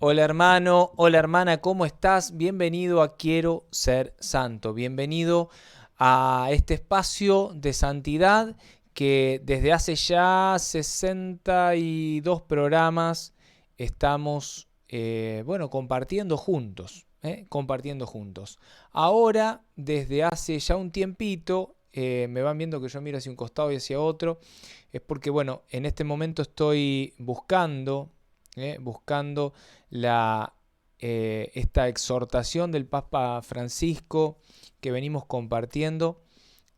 Hola hermano, hola hermana, ¿cómo estás? Bienvenido a Quiero Ser Santo. Bienvenido a este espacio de santidad que desde hace ya 62 programas estamos, compartiendo juntos. Compartiendo juntos. Ahora, desde hace ya un tiempito, me van viendo que yo miro hacia un costado y hacia otro. Es porque, bueno, en este momento estoy buscando esta exhortación del Papa Francisco que venimos compartiendo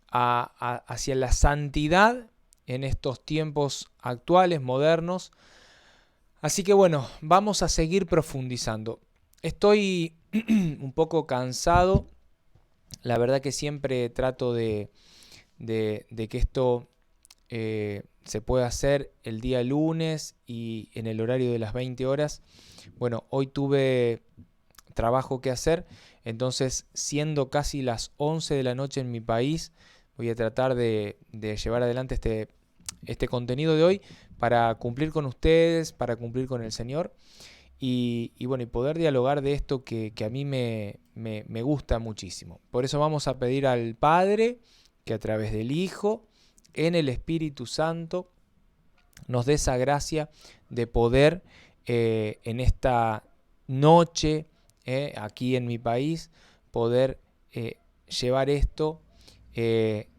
hacia la santidad en estos tiempos actuales, modernos. Así que bueno, vamos a seguir profundizando. Estoy un poco cansado. La verdad que siempre trato de que esto se pueda hacer el día lunes y en el horario de las 20 horas. Bueno, hoy tuve trabajo que hacer, entonces siendo casi las 11 de la noche en mi país, voy a tratar de llevar adelante este contenido de hoy para cumplir con ustedes, para cumplir con el Señor bueno, y poder dialogar de esto que a mí me gusta muchísimo. Por eso vamos a pedir al Padre que a través del Hijo, en el Espíritu Santo, nos dé esa gracia de poder en esta noche, aquí en mi país, poder llevar esto eh,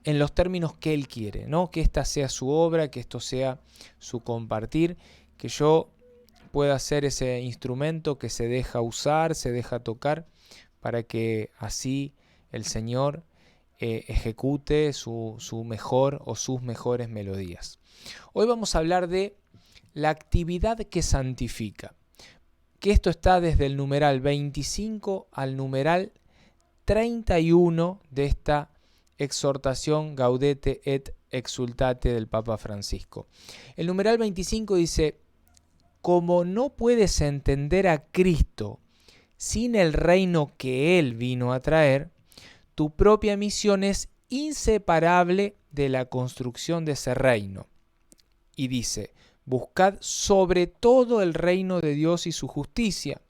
en los términos que Él quiere, ¿no? Que esta sea su obra, que esto sea su compartir, que yo pueda ser ese instrumento que se deja usar, se deja tocar, para que así el Señor ejecute su mejor o sus mejores melodías. Hoy vamos a hablar de la actividad que santifica, que esto está desde el numeral 25 al numeral 31 de esta exhortación Gaudete et Exultate del Papa Francisco. El numeral 25 dice: como no puedes entender a Cristo sin el reino que Él vino a traer, tu propia misión es inseparable de la construcción de ese reino. Y dice: buscad sobre todo el reino de Dios y su justicia.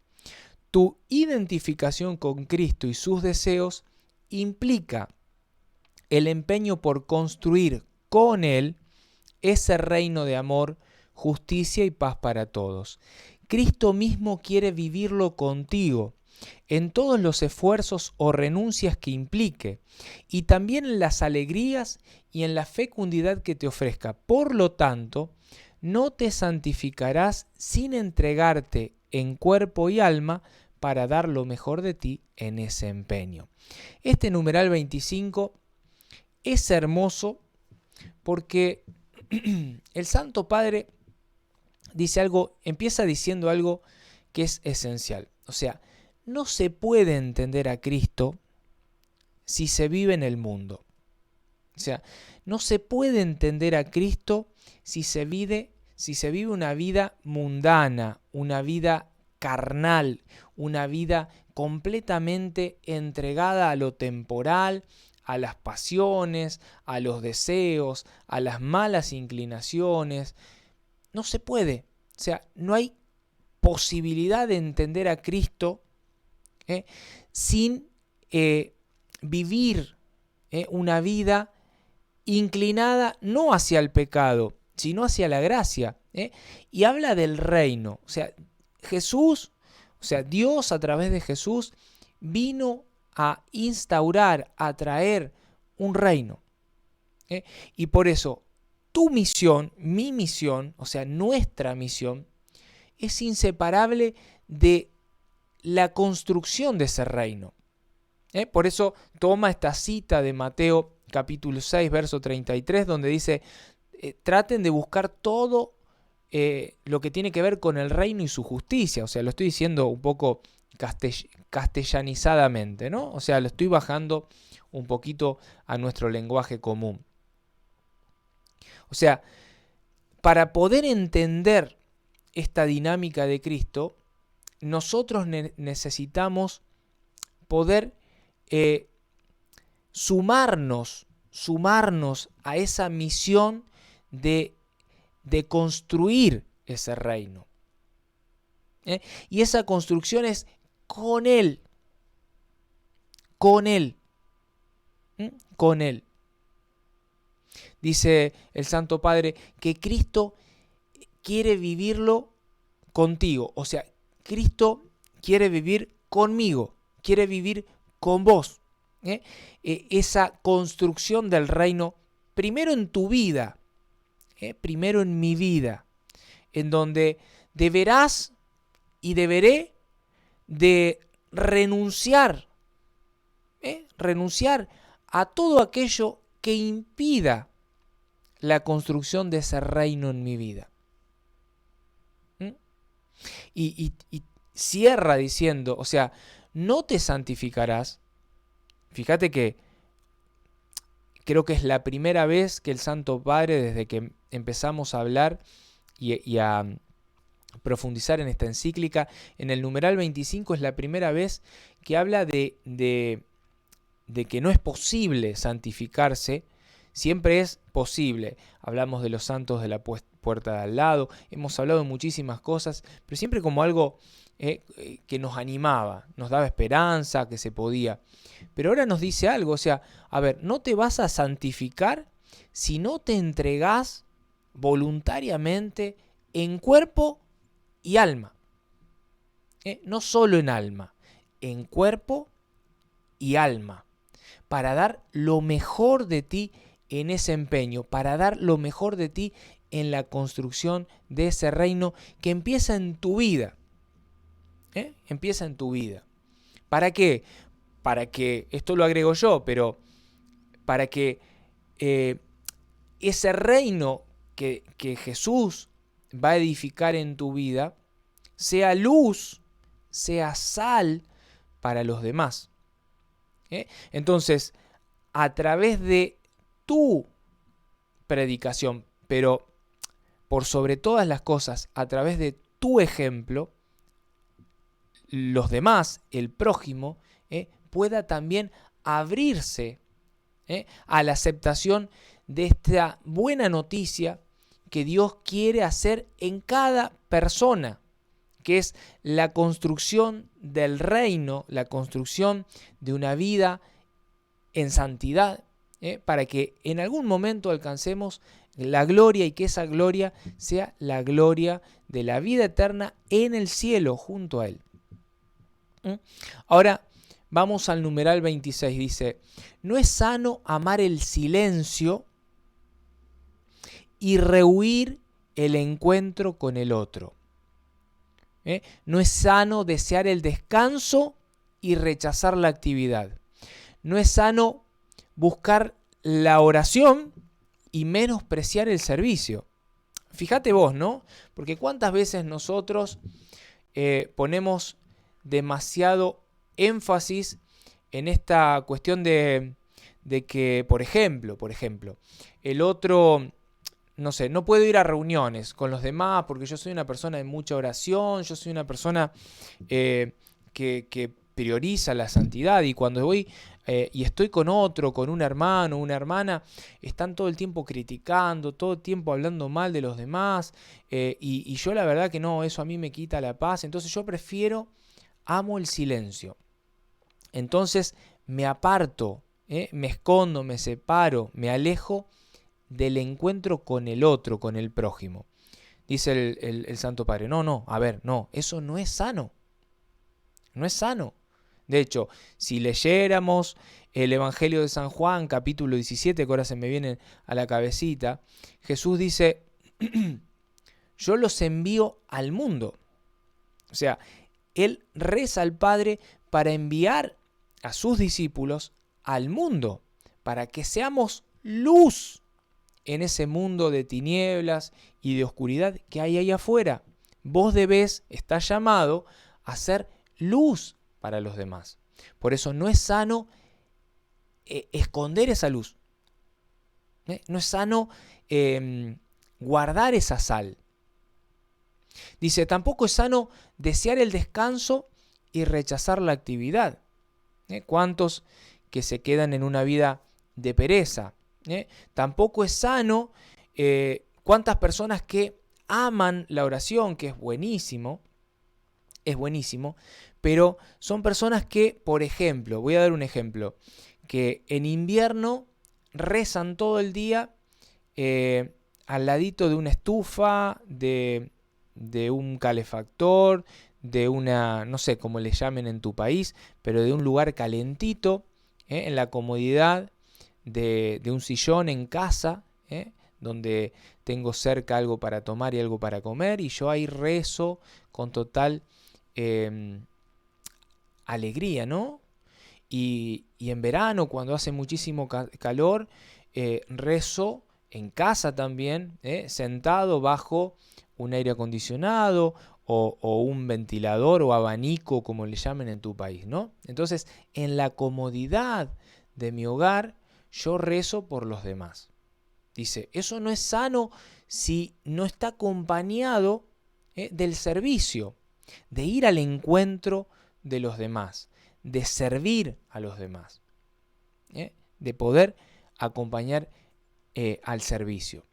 Tu identificación con Cristo y sus deseos implica el empeño por construir con Él ese reino de amor, justicia y paz para todos. Cristo mismo quiere vivirlo contigo en todos los esfuerzos o renuncias que implique, y también en las alegrías y en la fecundidad que te ofrezca. Por lo tanto, no te santificarás sin entregarte en cuerpo y alma para dar lo mejor de ti en ese empeño. Este numeral 25 es hermoso porque el Santo Padre dice algo, empieza diciendo algo que es esencial. O sea, no se puede entender a Cristo si se vive en el mundo. O sea, no se puede entender a Cristo si se vive una vida mundana, una vida carnal, una vida completamente entregada a lo temporal, a las pasiones, a los deseos, a las malas inclinaciones. No se puede. O sea, no hay posibilidad de entender a Cristo sin vivir una vida inclinada no hacia el pecado, sino hacia la gracia. Y habla del reino. O sea, Dios a través de Jesús vino a instaurar, a traer un reino. Y por eso tu misión, mi misión, o sea, nuestra misión, es inseparable de la construcción de ese reino. Por eso toma esta cita de Mateo capítulo 6, verso 33, donde dice: traten de buscar todo lo que tiene que ver con el reino y su justicia. O sea, lo estoy diciendo un poco castellanizadamente, ¿no? O sea, lo estoy bajando un poquito a nuestro lenguaje común. O sea, para poder entender esta dinámica de Cristo, nosotros necesitamos poder sumarnos a esa misión de construir ese reino. ¿eh? Y esa construcción es con Él. Con Él. Con Él. Dice el Santo Padre que Cristo quiere vivirlo contigo. O sea, Cristo quiere vivir conmigo, quiere vivir con vos. Esa construcción del reino, primero en tu vida, primero en mi vida, en donde deberás y deberé de renunciar, renunciar a todo aquello que impida la construcción de ese reino en mi vida. Y cierra diciendo, o sea, no te santificarás. Fíjate que creo que es la primera vez que el Santo Padre, desde que empezamos a hablar y a profundizar en esta encíclica, en el numeral 25 es la primera vez que habla de que no es posible santificarse. Siempre es posible. Hablamos de los santos de la puerta de al lado, hemos hablado de muchísimas cosas, pero siempre como algo que nos animaba, nos daba esperanza, que se podía. Pero ahora nos dice algo, o sea, a ver, no te vas a santificar si no te entregás voluntariamente en cuerpo y alma. No solo en alma, en cuerpo y alma, para dar lo mejor de ti en ese empeño, para dar lo mejor de ti en la construcción de ese reino que empieza en tu vida. Empieza en tu vida. ¿Para qué? Para que, esto lo agrego yo, pero para que ese reino que Jesús va a edificar en tu vida sea luz, sea sal para los demás. Entonces, a través de tu predicación, pero por sobre todas las cosas, a través de tu ejemplo, los demás, el prójimo, pueda también abrirse a la aceptación de esta buena noticia que Dios quiere hacer en cada persona, que es la construcción del reino, la construcción de una vida en santidad, para que en algún momento alcancemos la gloria y que esa gloria sea la gloria de la vida eterna en el cielo junto a Él. Ahora vamos al numeral 26, dice, no es sano amar el silencio y rehuir el encuentro con el otro. No es sano desear el descanso y rechazar la actividad. No es sano buscar la oración y menospreciar el servicio. Fíjate vos, ¿no? Porque cuántas veces nosotros ponemos demasiado énfasis en esta cuestión de que, por ejemplo, el otro, no sé, no puedo ir a reuniones con los demás porque yo soy una persona de mucha oración, yo soy una persona que prioriza la santidad, y cuando voy y estoy con otro, con un hermano, una hermana, están todo el tiempo criticando, todo el tiempo hablando mal de los demás, y yo la verdad que no, eso a mí me quita la paz. Entonces yo amo el silencio. Entonces me aparto, me escondo, me separo, me alejo del encuentro con el otro, con el prójimo. Dice el Santo Padre, no, eso no es sano. No es sano. De hecho, si leyéramos el Evangelio de San Juan, capítulo 17, que ahora se me viene a la cabecita, Jesús dice, yo los envío al mundo. O sea, Él reza al Padre para enviar a sus discípulos al mundo, para que seamos luz en ese mundo de tinieblas y de oscuridad que hay ahí afuera. Vos estás llamado a ser luz para los demás. Por eso no es sano esconder esa luz. No es sano guardar esa sal. Dice, tampoco es sano desear el descanso y rechazar la actividad. ¿Cuántos que se quedan en una vida de pereza? Tampoco es sano, cuántas personas que aman la oración, que es buenísimo, es buenísimo, pero son personas que, por ejemplo, voy a dar un ejemplo, que en invierno rezan todo el día al ladito de una estufa, de un calefactor, de una, no sé cómo le llamen en tu país, pero de un lugar calentito, en la comodidad de un sillón en casa, donde tengo cerca algo para tomar y algo para comer, y yo ahí rezo con total alegría, ¿no? Y en verano, cuando hace muchísimo calor, rezo en casa también, sentado bajo un aire acondicionado o un ventilador o abanico, como le llamen en tu país, ¿no? Entonces, en la comodidad de mi hogar, yo rezo por los demás. Dice, eso no es sano si no está acompañado del servicio, de ir al encuentro de los demás, de servir a los demás, de poder acompañar al servicio.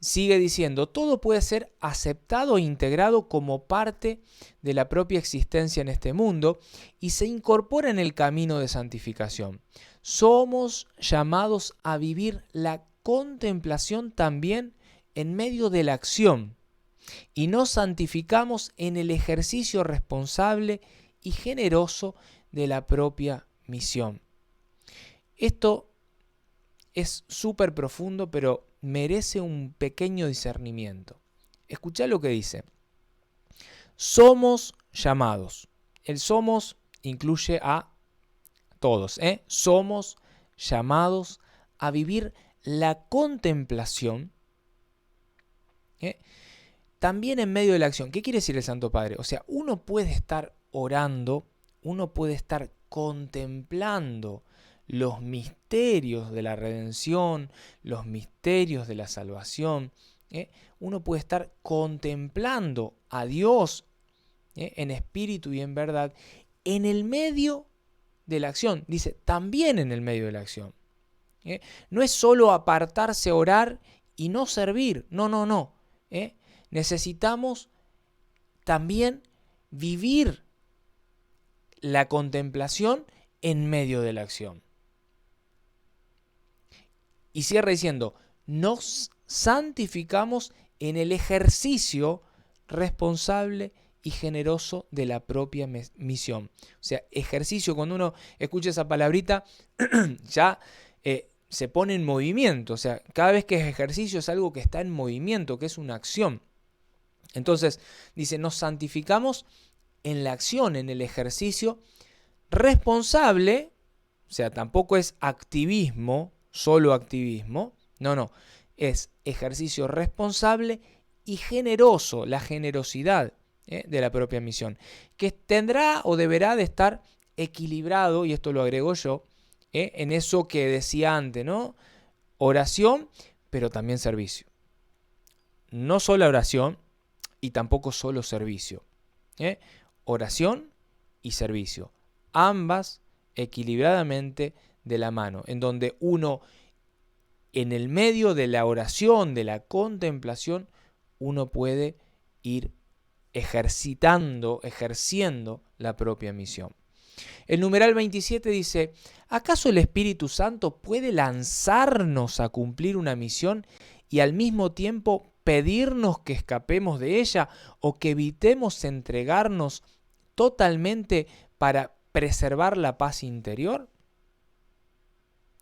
Sigue diciendo, todo puede ser aceptado e integrado como parte de la propia existencia en este mundo y se incorpora en el camino de santificación. Somos llamados a vivir la contemplación también en medio de la acción y nos santificamos en el ejercicio responsable y generoso de la propia misión. Esto es súper profundo, pero merece un pequeño discernimiento. Escuchá lo que dice. Somos llamados. El somos incluye a todos. Somos llamados a vivir la contemplación también en medio de la acción. ¿Qué quiere decir el Santo Padre? O sea, uno puede estar orando, uno puede estar contemplando los misterios de la redención, los misterios de la salvación. Uno puede estar contemplando a Dios en espíritu y en verdad en el medio de la acción. Dice, también en el medio de la acción. No es solo apartarse a orar y no servir. No. Necesitamos también vivir la contemplación en medio de la acción. Y cierra diciendo, nos santificamos en el ejercicio responsable y generoso de la propia misión. O sea, ejercicio, cuando uno escucha esa palabrita, ya se pone en movimiento. O sea, cada vez que es ejercicio es algo que está en movimiento, que es una acción. Entonces, dice, nos santificamos en la acción, en el ejercicio responsable, o sea, tampoco es activismo, solo activismo, no, es ejercicio responsable y generoso, la generosidad de la propia misión, que tendrá o deberá de estar equilibrado, y esto lo agrego yo, en eso que decía antes, ¿no? Oración, pero también servicio. No solo oración y tampoco solo servicio. Oración y servicio. Ambas equilibradamente de la mano, en donde uno, en el medio de la oración, de la contemplación, uno puede ir ejerciendo la propia misión. El numeral 27 dice, ¿acaso el Espíritu Santo puede lanzarnos a cumplir una misión y al mismo tiempo pedirnos que escapemos de ella o que evitemos entregarnos totalmente para preservar la paz interior?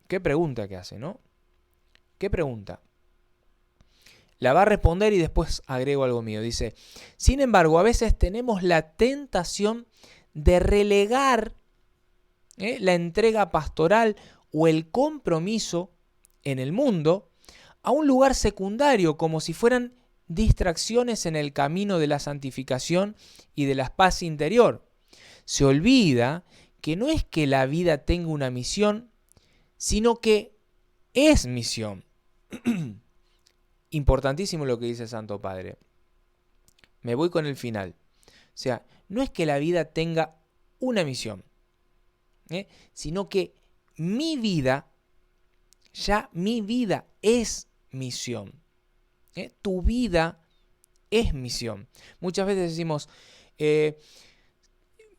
Qué pregunta que hace, ¿no? ¿Qué pregunta? La va a responder y después agrego algo mío. Dice, sin embargo, a veces tenemos la tentación de relegar la entrega pastoral o el compromiso en el mundo a un lugar secundario, como si fueran distracciones en el camino de la santificación y de la paz interior. Se olvida que no es que la vida tenga una misión, sino que es misión. Importantísimo lo que dice el Santo Padre. Me voy con el final. O sea, no es que la vida tenga una misión, sino que mi vida es misión. Tu vida es misión. Muchas veces decimos,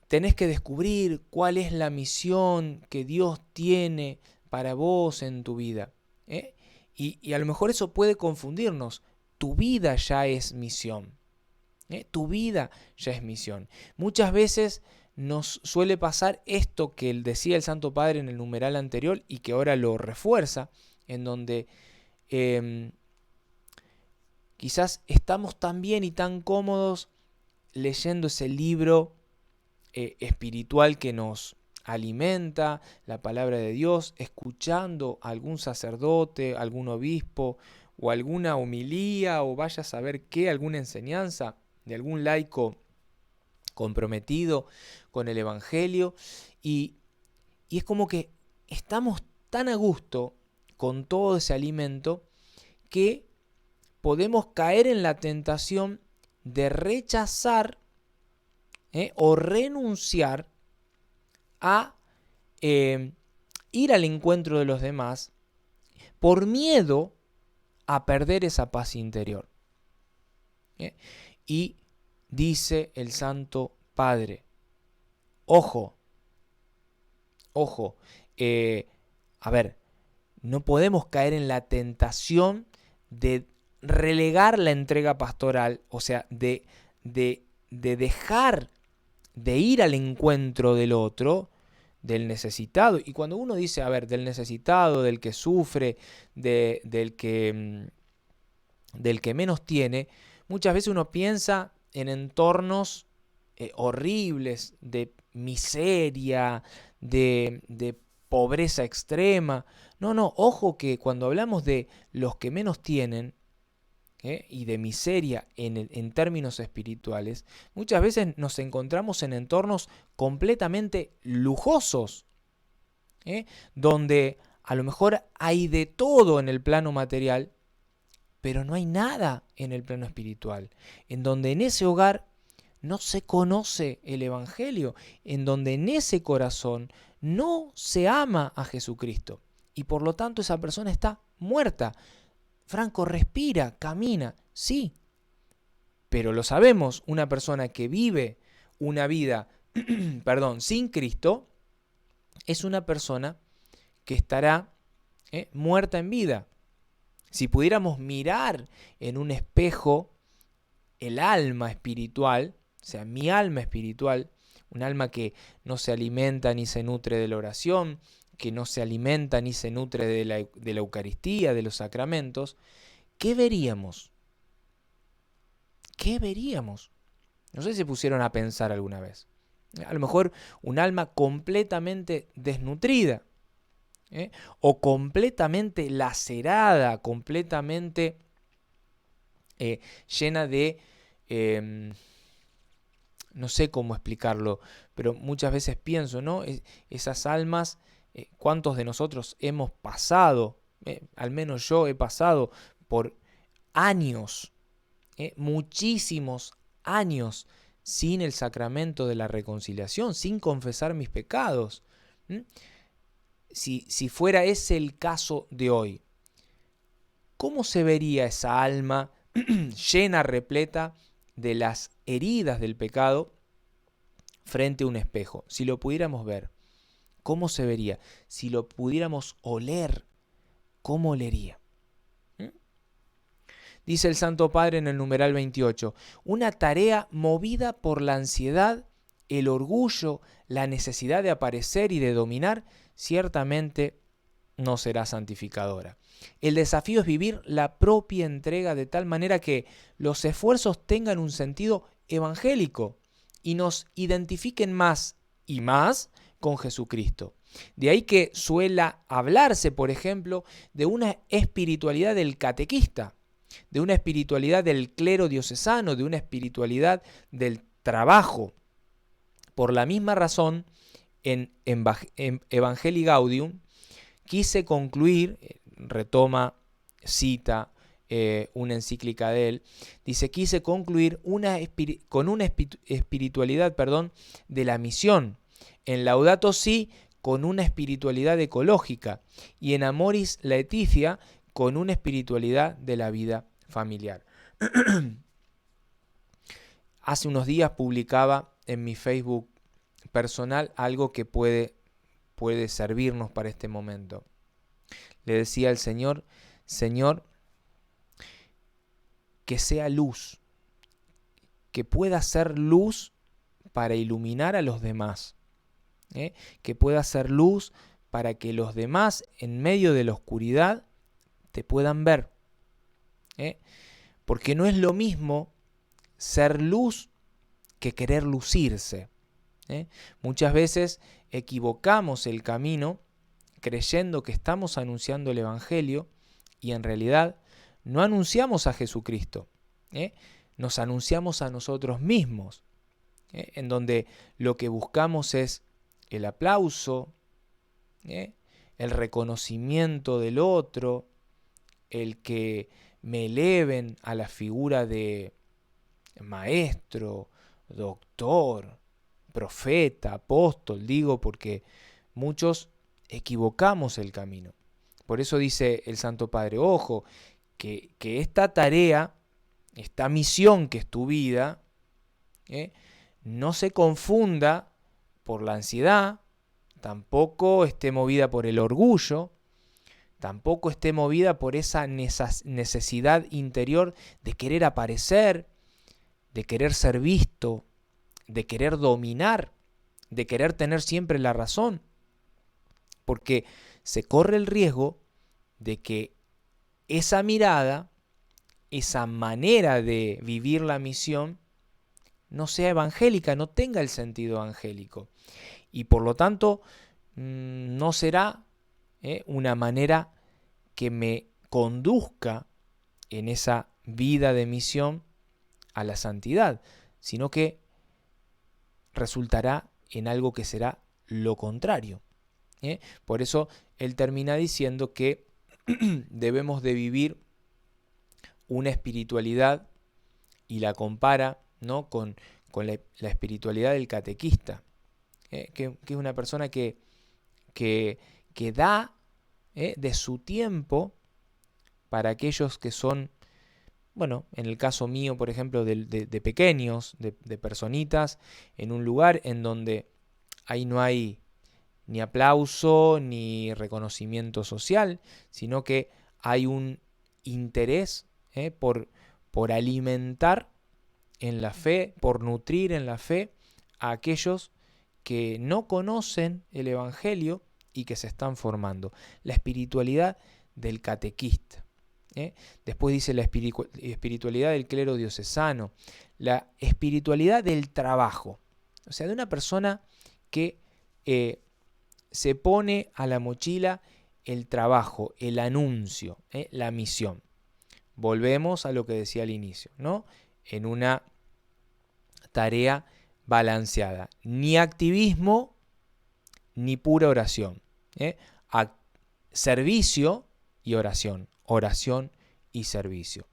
tenés que descubrir cuál es la misión que Dios tiene para vos en tu vida. Y a lo mejor eso puede confundirnos. Tu vida ya es misión. Tu vida ya es misión. Muchas veces nos suele pasar esto que decía el Santo Padre en el numeral anterior y que ahora lo refuerza, en donde quizás estamos tan bien y tan cómodos leyendo ese libro espiritual que nos alimenta, la palabra de Dios, escuchando a algún sacerdote, algún obispo o alguna homilía o vaya a saber qué, alguna enseñanza de algún laico comprometido con el Evangelio y es como que estamos tan a gusto con todo ese alimento que podemos caer en la tentación de rechazar o renunciar a ir al encuentro de los demás por miedo a perder esa paz interior. Y dice el Santo Padre, ojo, a ver, no podemos caer en la tentación de relegar la entrega pastoral, o sea, de dejar de ir al encuentro del otro, del necesitado. Y cuando uno dice, a ver, del necesitado, del que sufre, del que menos tiene, muchas veces uno piensa en entornos horribles, de miseria, de pobreza extrema. No, ojo que cuando hablamos de los que menos tienen, y de miseria en términos espirituales, muchas veces nos encontramos en entornos completamente lujosos, donde a lo mejor hay de todo en el plano material, pero no hay nada en el plano espiritual, en donde en ese hogar no se conoce el Evangelio, en donde en ese corazón no se ama a Jesucristo, y por lo tanto esa persona está muerta. Franco, respira, camina, sí, pero lo sabemos, una persona que vive una vida sin Cristo es una persona que estará muerta en vida. Si pudiéramos mirar en un espejo el alma espiritual, o sea, mi alma espiritual, un alma que no se alimenta ni se nutre de la oración, que no se alimenta ni se nutre de la Eucaristía, de los sacramentos, ¿qué veríamos? ¿Qué veríamos? No sé si se pusieron a pensar alguna vez. A lo mejor un alma completamente desnutrida, o completamente lacerada, completamente llena de... no sé cómo explicarlo, pero muchas veces pienso, ¿no? Esas almas, ¿cuántos de nosotros hemos pasado? Al menos yo he pasado por años, muchísimos años, sin el sacramento de la reconciliación, sin confesar mis pecados. Si fuera ese el caso de hoy, ¿cómo se vería esa alma llena, repleta de las heridas del pecado frente a un espejo? Si lo pudiéramos ver, ¿cómo se vería? Si lo pudiéramos oler, ¿cómo olería? Dice el Santo Padre en el numeral 28, una tarea movida por la ansiedad, el orgullo, la necesidad de aparecer y de dominar, ciertamente no será santificadora. El desafío es vivir la propia entrega de tal manera que los esfuerzos tengan un sentido evangélico y nos identifiquen más y más con Jesucristo. De ahí que suela hablarse, por ejemplo, de una espiritualidad del catequista, de una espiritualidad del clero diocesano, de una espiritualidad del trabajo. Por la misma razón, en Evangelii Gaudium, quise concluir, cita una encíclica de él, dice, quise concluir con una espiritualidad de la misión, en Laudato Si con una espiritualidad ecológica y en Amoris Laetitia con una espiritualidad de la vida familiar. Hace unos días publicaba en mi Facebook personal algo que puede servirnos para este momento. Le decía al Señor, Señor, que sea luz, que pueda ser luz para iluminar a los demás, que pueda ser luz para que los demás en medio de la oscuridad te puedan ver, porque no es lo mismo ser luz que querer lucirse. Muchas veces equivocamos el camino creyendo que estamos anunciando el Evangelio y en realidad no anunciamos a Jesucristo, nos anunciamos a nosotros mismos, en donde lo que buscamos es el aplauso, el reconocimiento del otro, el que me eleven a la figura de maestro, doctor, profeta, apóstol, digo porque muchos equivocamos el camino. Por eso dice el Santo Padre, ojo, que esta tarea, esta misión que es tu vida, no se confunda por la ansiedad, tampoco esté movida por el orgullo, tampoco esté movida por esa necesidad interior de querer aparecer, de querer ser visto, de querer dominar, de querer tener siempre la razón, porque se corre el riesgo de que esa mirada, esa manera de vivir la misión, no sea evangélica, no tenga el sentido evangélico. Y por lo tanto, no será una manera que me conduzca en esa vida de misión a la santidad, sino que resultará en algo que será lo contrario. Por eso él termina diciendo que debemos de vivir una espiritualidad y la compara, ¿no?, con la espiritualidad del catequista, que es una persona que da de su tiempo para aquellos que son, bueno, en el caso mío, por ejemplo, de pequeños, de personitas, en un lugar en donde ahí no hay ni aplauso ni reconocimiento social, sino que hay un interés por alimentar en la fe, por nutrir en la fe a aquellos que no conocen el Evangelio y que se están formando. La espiritualidad del catequista. Después dice la espiritualidad del clero diocesano, la espiritualidad del trabajo, o sea, de una persona que se pone a la mochila el trabajo, el anuncio, la misión. Volvemos a lo que decía al inicio, ¿no? En una tarea balanceada, ni activismo ni pura oración, servicio y oración, oración y servicio.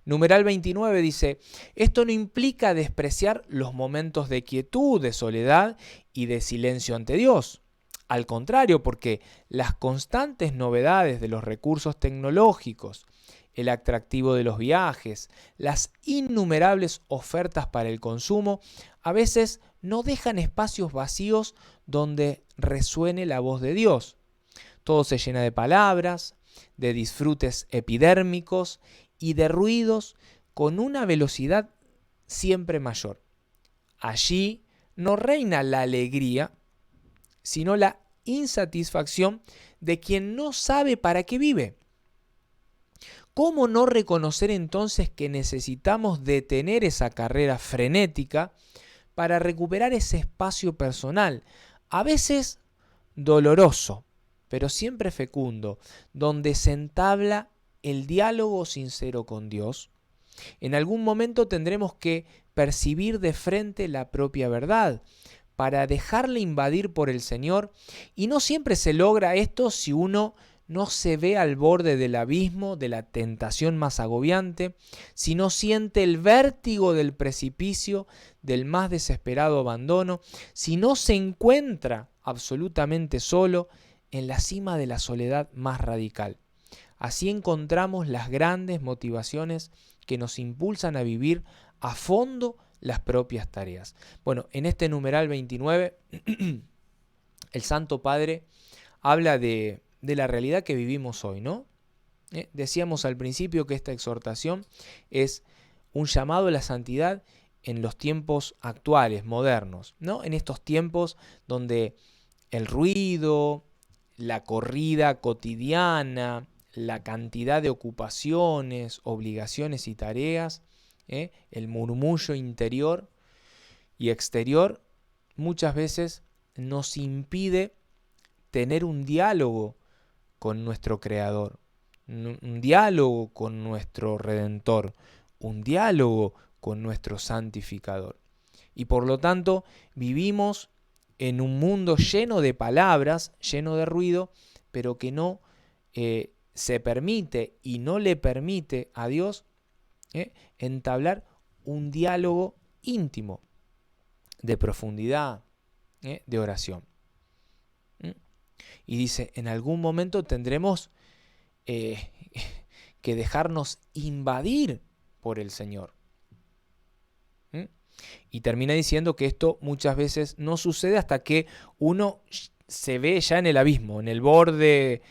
Numeral 29 dice, esto no implica despreciar los momentos de quietud, de soledad y de silencio ante Dios. Al contrario, porque las constantes novedades de los recursos tecnológicos, el atractivo de los viajes, las innumerables ofertas para el consumo, a veces no dejan espacios vacíos donde resuene la voz de Dios. Todo se llena de palabras, de disfrutes epidérmicos y de ruidos con una velocidad siempre mayor. Allí no reina la alegría, sino la insatisfacción de quien no sabe para qué vive. ¿Cómo no reconocer entonces que necesitamos detener esa carrera frenética para recuperar ese espacio personal, a veces doloroso, pero siempre fecundo, donde se entabla el diálogo sincero con Dios? En algún momento tendremos que percibir de frente la propia verdad para dejarle invadir por el Señor, y no siempre se logra esto si uno no se ve al borde del abismo, de la tentación más agobiante, si no siente el vértigo del precipicio, del más desesperado abandono, si no se encuentra absolutamente solo en la cima de la soledad más radical. Así encontramos las grandes motivaciones que nos impulsan a vivir a fondo las propias tareas. Bueno, en este numeral 29, el Santo Padre habla de la realidad que vivimos hoy, ¿no? Decíamos al principio que esta exhortación es un llamado a la santidad en los tiempos actuales, modernos, ¿no? En estos tiempos donde el ruido, la corrida cotidiana, la cantidad de ocupaciones, obligaciones y tareas, el murmullo interior y exterior, muchas veces nos impide tener un diálogo con nuestro Creador, un diálogo con nuestro Redentor, un diálogo con nuestro Santificador. Y por lo tanto vivimos en un mundo lleno de palabras, lleno de ruido, pero que no se permite y no le permite a Dios entablar un diálogo íntimo, de profundidad, de oración. Y dice, en algún momento tendremos que dejarnos invadir por el Señor. Y termina diciendo que esto muchas veces no sucede hasta que uno se ve ya en el abismo, en el borde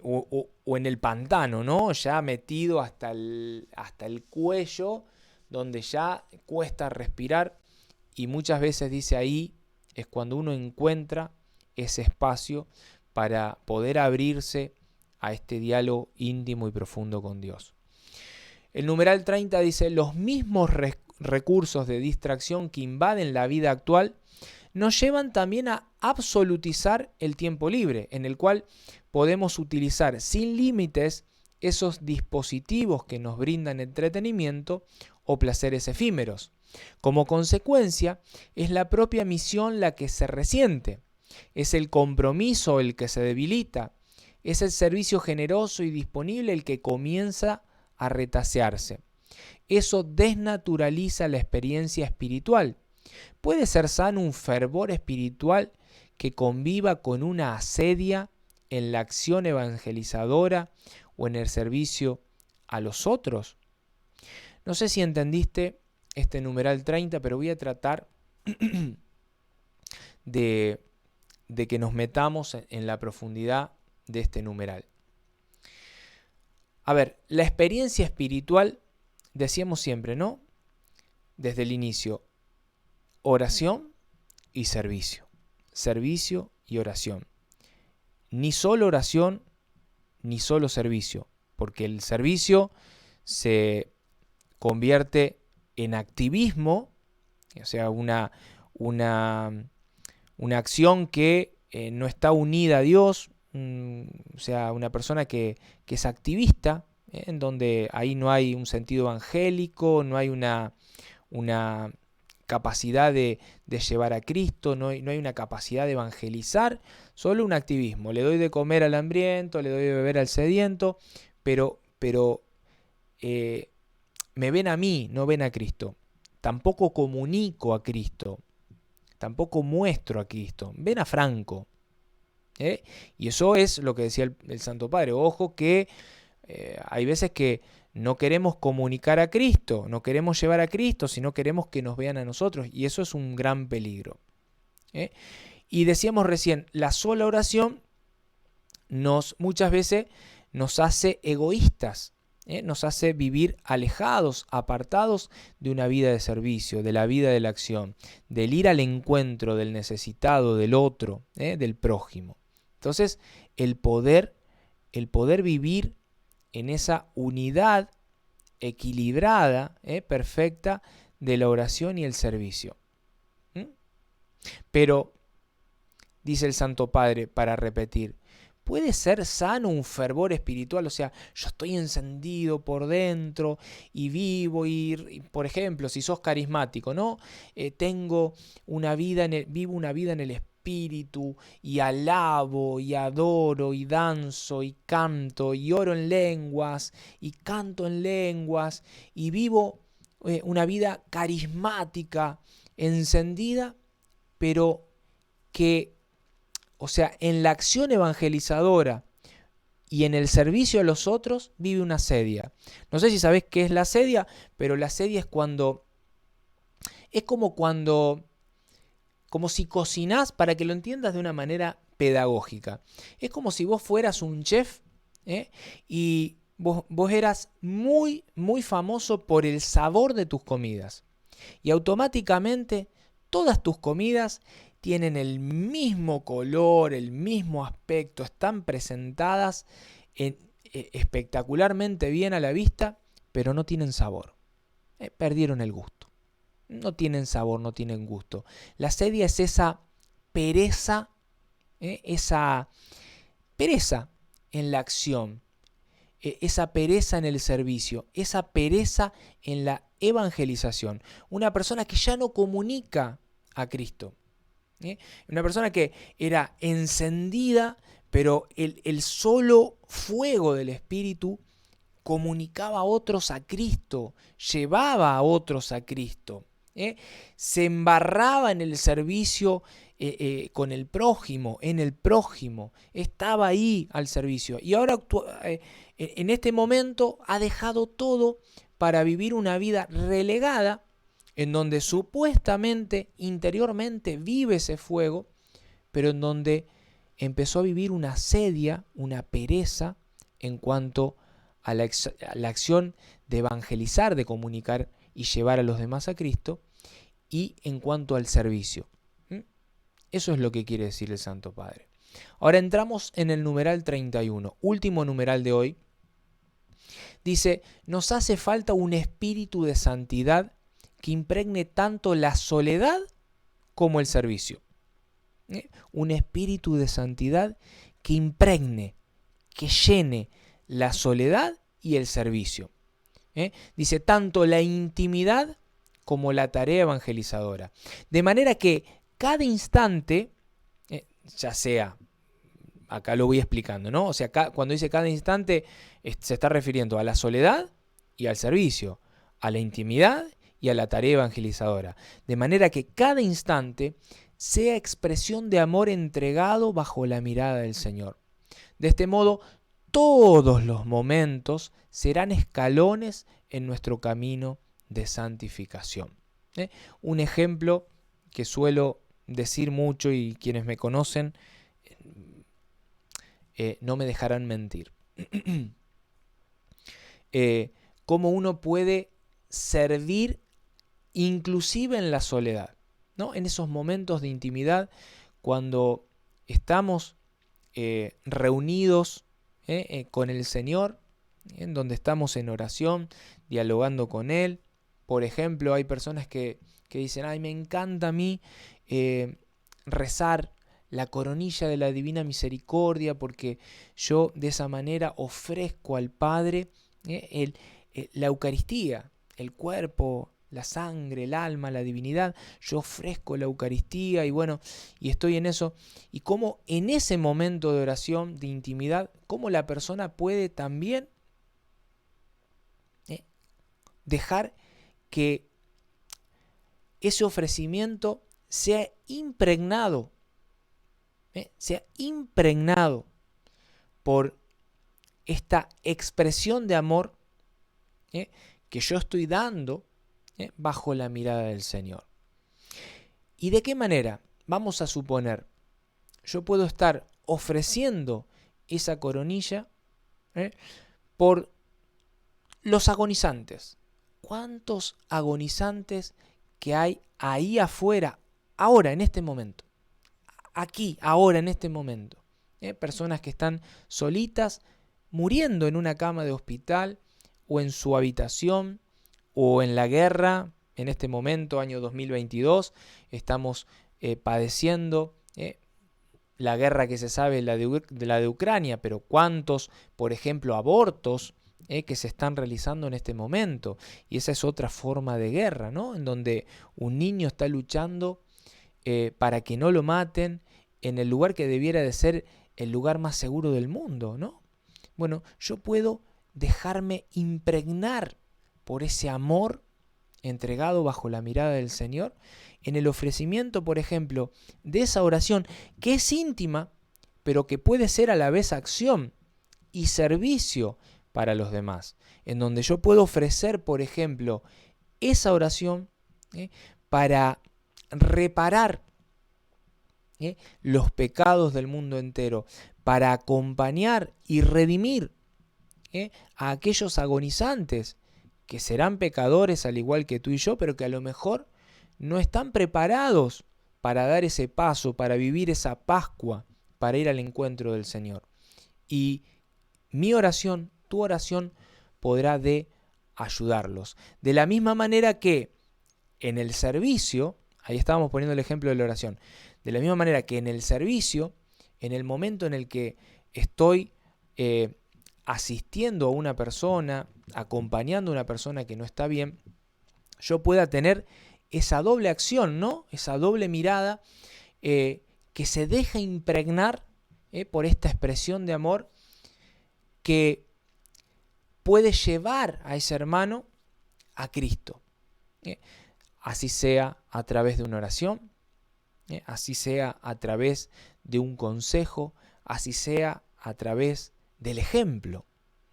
o en el pantano, ¿no? Ya metido hasta el cuello, donde ya cuesta respirar. Y muchas veces dice ahí es cuando uno encuentra ese espacio para poder abrirse a este diálogo íntimo y profundo con Dios. El numeral 30 dice, los mismos recursos de distracción que invaden la vida actual nos llevan también a absolutizar el tiempo libre, en el cual podemos utilizar sin límites esos dispositivos que nos brindan entretenimiento o placeres efímeros. Como consecuencia, es la propia misión la que se resiente, es el compromiso el que se debilita, es el servicio generoso y disponible el que comienza a retasearse. Eso desnaturaliza la experiencia espiritual. ¿Puede ser sano un fervor espiritual que conviva con una asedia en la acción evangelizadora o en el servicio a los otros? No sé si entendiste este numeral 30, pero voy a tratar de que nos metamos en la profundidad de este numeral. A ver, la experiencia espiritual, decíamos siempre, ¿no? Desde el inicio, oración y servicio. Servicio y oración. Ni solo oración, ni solo servicio, porque el servicio se convierte en activismo, o sea, una acción que no está unida a Dios, o sea, una persona que es activista, en donde ahí no hay un sentido evangélico, no hay una capacidad de llevar a Cristo, no hay una capacidad de evangelizar, solo un activismo. Le doy de comer al hambriento, le doy de beber al sediento, pero me ven a mí, no ven a Cristo. Tampoco comunico a Cristo, tampoco muestro a Cristo. Ven a Franco. Y eso es lo que decía el Santo Padre. Ojo que hay veces que no queremos comunicar a Cristo, no queremos llevar a Cristo, sino queremos que nos vean a nosotros. Y eso es un gran peligro. Y decíamos recién, la sola oración muchas veces nos hace egoístas. Nos hace vivir alejados, apartados de una vida de servicio, de la vida de la acción, del ir al encuentro del necesitado, del otro, del prójimo. Entonces, el poder vivir en esa unidad equilibrada, perfecta, de la oración y el servicio. Pero, dice el Santo Padre, para repetir, ¿puede ser sano un fervor espiritual? O sea, yo estoy encendido por dentro y vivo, y por ejemplo, si sos carismático, ¿no? Tengo una vida vivo una vida en el espíritu, y alabo, y adoro, y danzo, y canto, y oro en lenguas, y canto en lenguas, y vivo una vida carismática, encendida, pero que, o sea, en la acción evangelizadora y en el servicio a los otros vive una asedia. No sé si sabés qué es la asedia, pero la asedia es cuando Es como si cocinás, para que lo entiendas de una manera pedagógica. Es como si vos fueras un chef, y vos eras muy, muy famoso por el sabor de tus comidas. Y automáticamente todas tus comidas tienen el mismo color, el mismo aspecto, están presentadas espectacularmente bien a la vista, pero no tienen sabor. Perdieron el gusto. No tienen sabor, no tienen gusto. La sedia es esa pereza en la acción, esa pereza en el servicio, esa pereza en la evangelización. Una persona que ya no comunica a Cristo. Una persona que era encendida, pero el solo fuego del Espíritu comunicaba a otros a Cristo, llevaba a otros a Cristo. Se embarraba en el servicio con el prójimo, en el prójimo, estaba ahí al servicio. Y ahora en este momento ha dejado todo para vivir una vida relegada, en donde supuestamente, interiormente vive ese fuego, pero en donde empezó a vivir una sedia, una pereza en cuanto a la acción de evangelizar, de comunicar y llevar a los demás a Cristo, y en cuanto al servicio. Eso es lo que quiere decir el Santo Padre. Ahora entramos en el numeral 31, último numeral de hoy. Dice, nos hace falta un espíritu de santidad que impregne tanto la soledad como el servicio. Un espíritu de santidad que impregne, que llene la soledad y el servicio. Dice, tanto la intimidad como la tarea evangelizadora. De manera que cada instante, ya sea, acá lo voy explicando, ¿no? O sea, cuando dice cada instante, se está refiriendo a la soledad y al servicio, a la intimidad y a la tarea evangelizadora. De manera que cada instante sea expresión de amor entregado bajo la mirada del Señor. De este modo, todos los momentos serán escalones en nuestro camino de santificación. Un ejemplo que suelo decir mucho, y quienes me conocen no me dejarán mentir. Cómo uno puede servir inclusive en la soledad, ¿no? En esos momentos de intimidad, cuando estamos reunidos con el Señor, en donde estamos en oración, dialogando con Él. Por ejemplo, hay personas que dicen, ay, me encanta a mí rezar la coronilla de la Divina Misericordia, porque yo de esa manera ofrezco al Padre la Eucaristía, el cuerpo, la sangre, el alma, la divinidad. Yo ofrezco la Eucaristía y bueno, y estoy en eso. Y cómo en ese momento de oración, de intimidad, cómo la persona puede también dejar que ese ofrecimiento sea impregnado por esta expresión de amor que yo estoy dando bajo la mirada del Señor. ¿Y de qué manera? Vamos a suponer, yo puedo estar ofreciendo esa coronilla por los agonizantes. ¿Cuántos agonizantes que hay ahí afuera, ahora, en este momento? Aquí, ahora, en este momento. Personas que están solitas, muriendo en una cama de hospital, o en su habitación, o en la guerra. En este momento, año 2022, estamos padeciendo la guerra que se sabe, la de Ucrania, pero cuántos, por ejemplo, abortos que se están realizando en este momento. Y esa es otra forma de guerra, ¿no? En donde un niño está luchando para que no lo maten en el lugar que debiera de ser el lugar más seguro del mundo, ¿no? Bueno, yo puedo dejarme impregnar por ese amor entregado bajo la mirada del Señor, en el ofrecimiento, por ejemplo, de esa oración que es íntima, pero que puede ser a la vez acción y servicio para los demás, en donde yo puedo ofrecer, por ejemplo, esa oración para reparar los pecados del mundo entero, para acompañar y redimir a aquellos agonizantes que serán pecadores al igual que tú y yo, pero que a lo mejor no están preparados para dar ese paso, para vivir esa Pascua, para ir al encuentro del Señor. Y mi oración, tu oración, podrá de ayudarlos. De la misma manera que en el servicio, ahí estábamos poniendo el ejemplo de la oración, de la misma manera que en el servicio, en el momento en el que estoy asistiendo a una persona, acompañando a una persona que no está bien, yo pueda tener esa doble acción, ¿no? Esa doble mirada que se deja impregnar por esta expresión de amor que puede llevar a ese hermano a Cristo. Así sea a través de una oración, así sea a través de un consejo, así sea a través del ejemplo,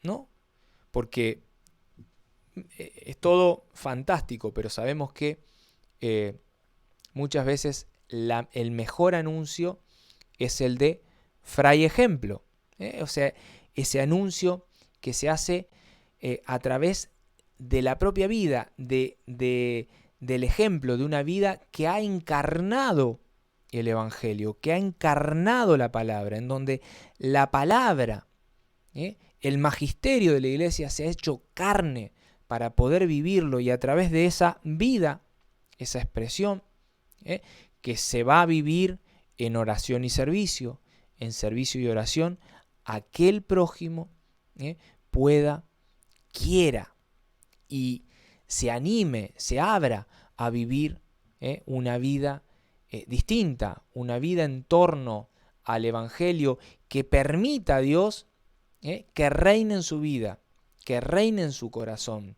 ¿no? Porque es todo fantástico, pero sabemos que muchas veces el mejor anuncio es el de fray ejemplo, o sea, ese anuncio que se hace a través de la propia vida, del ejemplo de una vida que ha encarnado el Evangelio, que ha encarnado la palabra, en donde la palabra, el magisterio de la iglesia se ha hecho carne para poder vivirlo, y a través de esa vida, esa expresión, que se va a vivir en oración y servicio, en servicio y oración, aquel prójimo pueda, quiera y se anime, se abra a vivir una vida distinta, una vida en torno al Evangelio, que permita a Dios que reine en su vida, que reine en su corazón,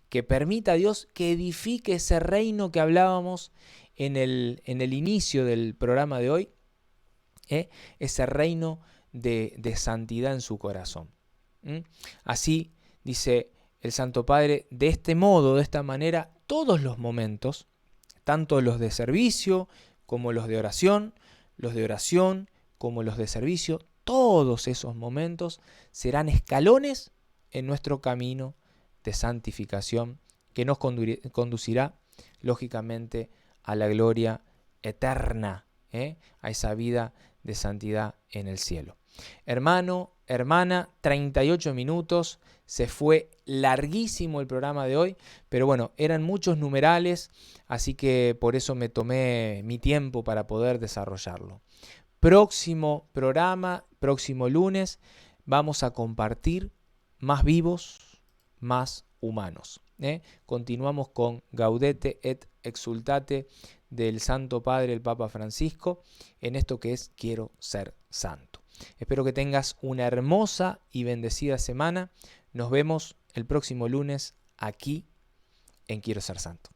que permita a Dios que edifique ese reino que hablábamos en el inicio del programa de hoy, ese reino de santidad en su corazón. Así dice el Santo Padre, de este modo, de esta manera, todos los momentos, tanto los de servicio como los de oración como los de servicio, todos esos momentos serán escalones en nuestro camino de santificación que nos conducirá, lógicamente, a la gloria eterna, a esa vida de santidad en el cielo. Hermano, hermana, 38 minutos, se fue larguísimo el programa de hoy, pero bueno, eran muchos numerales, así que por eso me tomé mi tiempo para poder desarrollarlo. Próximo programa, próximo lunes, vamos a compartir más vivos, más humanos. Continuamos con Gaudete et Exultate del Santo Padre, el Papa Francisco, en esto que es Quiero Ser Santo. Espero que tengas una hermosa y bendecida semana. Nos vemos el próximo lunes aquí en Quiero Ser Santo.